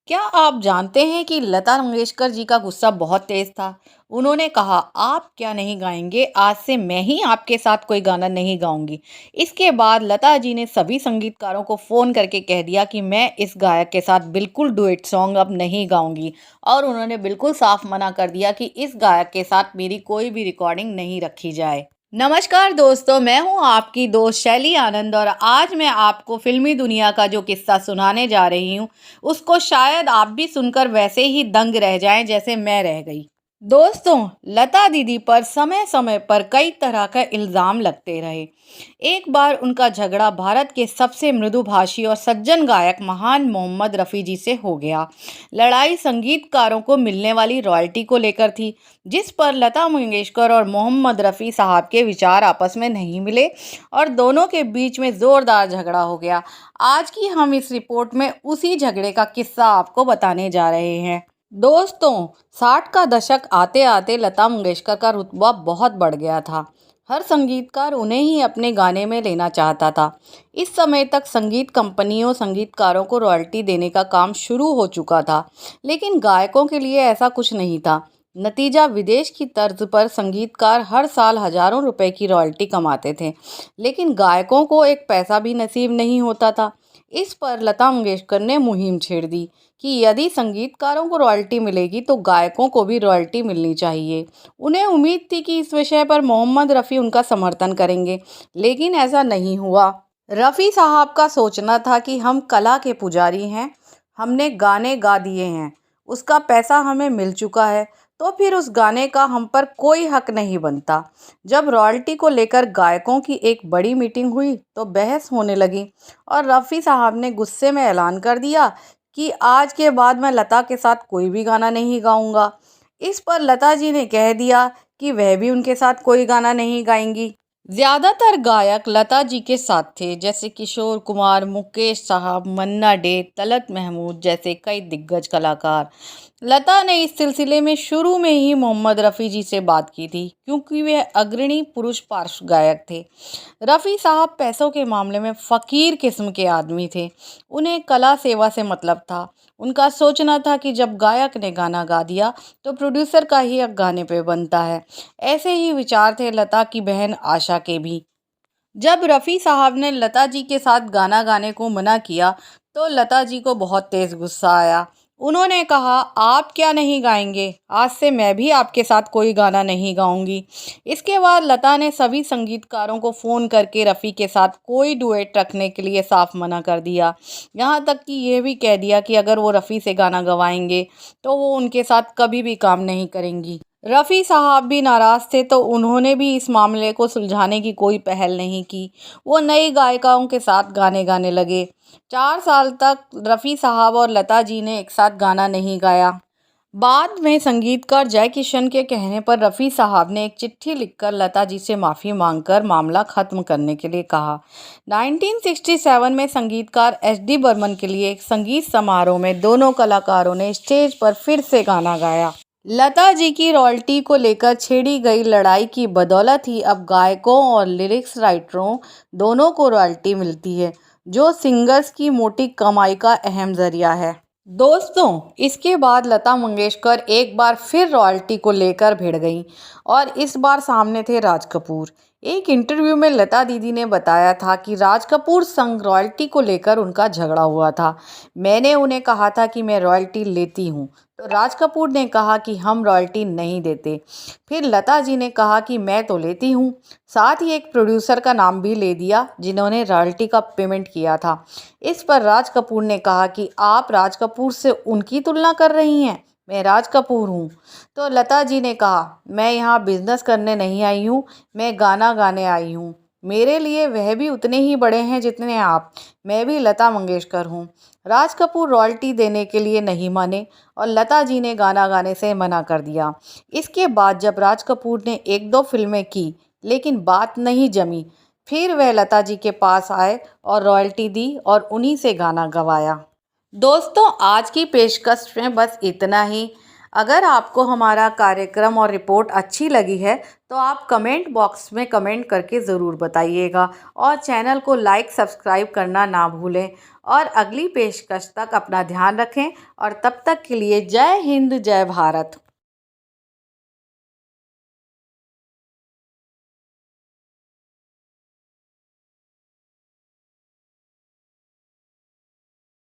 क्या आप जानते हैं कि लता मंगेशकर जी का गुस्सा बहुत तेज था। उन्होंने कहा, आप क्या नहीं गाएंगे, आज से मैं ही आपके साथ कोई गाना नहीं गाऊंगी। इसके बाद लता जी ने सभी संगीतकारों को फ़ोन करके कह दिया कि मैं इस गायक के साथ बिल्कुल डुएट सॉन्ग अब नहीं गाऊंगी। और उन्होंने बिल्कुल साफ मना कर दिया कि इस गायक के साथ मेरी कोई भी रिकॉर्डिंग नहीं रखी जाए। नमस्कार दोस्तों, मैं हूं आपकी दोस्त शैली आनंद और आज मैं आपको फिल्मी दुनिया का जो किस्सा सुनाने जा रही हूं, उसको शायद आप भी सुनकर वैसे ही दंग रह जाएं जैसे मैं रह गई। दोस्तों, लता दीदी पर समय समय पर कई तरह का इल्ज़ाम लगते रहे। एक बार उनका झगड़ा भारत के सबसे मृदुभाषी और सज्जन गायक महान मोहम्मद रफ़ी जी से हो गया। लड़ाई संगीतकारों को मिलने वाली रॉयल्टी को लेकर थी, जिस पर लता मंगेशकर और मोहम्मद रफ़ी साहब के विचार आपस में नहीं मिले और दोनों के बीच में ज़ोरदार झगड़ा हो गया। आज की हम इस रिपोर्ट में उसी झगड़े का किस्सा आपको बताने जा रहे हैं। दोस्तों, 60 का दशक आते आते लता मंगेशकर का रुतबा बहुत बढ़ गया था। हर संगीतकार उन्हें ही अपने गाने में लेना चाहता था। इस समय तक संगीत कंपनियों संगीतकारों को रॉयल्टी देने का काम शुरू हो चुका था, लेकिन गायकों के लिए ऐसा कुछ नहीं था। नतीजा विदेश की तर्ज पर संगीतकार हर साल हजारों रुपए की रॉयल्टी कमाते थे, लेकिन गायकों को एक पैसा भी नसीब नहीं होता था। इस पर लता मंगेशकर ने मुहिम छेड़ दी कि यदि संगीतकारों को रॉयल्टी मिलेगी तो गायकों को भी रॉयल्टी मिलनी चाहिए। उन्हें उम्मीद थी कि इस विषय पर मोहम्मद रफ़ी उनका समर्थन करेंगे, लेकिन ऐसा नहीं हुआ। रफ़ी साहब का सोचना था कि हम कला के पुजारी हैं, हमने गाने गा दिए हैं, उसका पैसा हमें मिल चुका है, तो फिर उस गाने का हम पर कोई हक नहीं बनता। जब रॉयल्टी को लेकर गायकों की एक बड़ी मीटिंग हुई तो बहस होने लगी और रफ़ी साहब ने गुस्से में ऐलान कर दिया कि आज के बाद मैं लता के साथ कोई भी गाना नहीं गाऊंगा। इस पर लता जी ने कह दिया कि वह भी उनके साथ कोई गाना नहीं गाएंगी। ज्यादातर गायक लता जी के साथ थे, जैसे किशोर कुमार, मुकेश साहब, मन्ना डे, तलत महमूद जैसे कई दिग्गज कलाकार। लता ने इस सिलसिले में शुरू में ही मोहम्मद रफ़ी जी से बात की थी, क्योंकि वे अग्रणी पुरुष पार्श्व गायक थे। रफ़ी साहब पैसों के मामले में फ़कीर किस्म के आदमी थे। उन्हें कला सेवा से मतलब था। उनका सोचना था कि जब गायक ने गाना गा दिया तो प्रोड्यूसर का ही हक गाने पे बनता है। ऐसे ही विचार थे लता की बहन आशा के भी। जब रफ़ी साहब ने लता जी के साथ गाना गाने को मना किया तो लता जी को बहुत तेज़ गुस्सा आया। उन्होंने कहा, आप क्या नहीं गाएंगे, आज से मैं भी आपके साथ कोई गाना नहीं गाऊंगी। इसके बाद लता ने सभी संगीतकारों को फ़ोन करके रफ़ी के साथ कोई डुएट रखने के लिए साफ मना कर दिया। यहाँ तक कि ये भी कह दिया कि अगर वो रफ़ी से गाना गवाएंगे तो वो उनके साथ कभी भी काम नहीं करेंगी। रफ़ी साहब भी नाराज़ थे तो उन्होंने भी इस मामले को सुलझाने की कोई पहल नहीं की। वो नई गायिकाओं के साथ गाने गाने लगे। 4 साल तक रफ़ी साहब और लता जी ने एक साथ गाना नहीं गाया। बाद में संगीतकार जय किशन के कहने पर रफ़ी साहब ने एक चिट्ठी लिखकर लता जी से माफ़ी मांगकर मामला ख़त्म करने के लिए कहा। 1967 में संगीतकार एच डी बर्मन के लिए एक संगीत समारोह में दोनों कलाकारों ने स्टेज पर फिर से गाना गाया। लता जी की रॉयल्टी को लेकर छेड़ी गई लड़ाई की बदौलत ही अब गायकों और लिरिक्स राइटरों दोनों को रॉयल्टी मिलती है, जो सिंगर्स की मोटी कमाई का अहम जरिया है। दोस्तों, इसके बाद लता मंगेशकर एक बार फिर रॉयल्टी को लेकर भिड़ गईं और इस बार सामने थे राज कपूर। एक इंटरव्यू में लता दीदी ने बताया था कि राज कपूर संग रॉयल्टी को लेकर उनका झगड़ा हुआ था। मैंने उन्हें कहा था कि मैं रॉयल्टी लेती हूँ, तो राज कपूर ने कहा कि हम रॉयल्टी नहीं देते। फिर लता जी ने कहा कि मैं तो लेती हूँ। साथ ही एक प्रोड्यूसर का नाम भी ले दिया जिन्होंने रॉयल्टी का पेमेंट किया था। इस पर राज कपूर ने कहा कि आप राज कपूर से उनकी तुलना कर रही हैं, मैं राज कपूर हूँ। तो लता जी ने कहा, मैं यहाँ बिजनेस करने नहीं आई हूँ, मैं गाना गाने आई हूँ। मेरे लिए वह भी उतने ही बड़े हैं जितने आप। मैं भी लता मंगेशकर हूँ। राज कपूर रॉयल्टी देने के लिए नहीं माने और लता जी ने गाना गाने से मना कर दिया। इसके बाद जब राज कपूर ने एक दो फिल्में की लेकिन बात नहीं जमी, फिर वह लता जी के पास आए और रॉयल्टी दी और उन्हीं से गाना गवाया। दोस्तों, आज की पेशकश में बस इतना ही। अगर आपको हमारा कार्यक्रम और रिपोर्ट अच्छी लगी है तो आप कमेंट बॉक्स में कमेंट करके ज़रूर बताइएगा और चैनल को लाइक सब्सक्राइब करना ना भूलें। और अगली पेशकश तक अपना ध्यान रखें और तब तक के लिए जय हिंद जय भारत।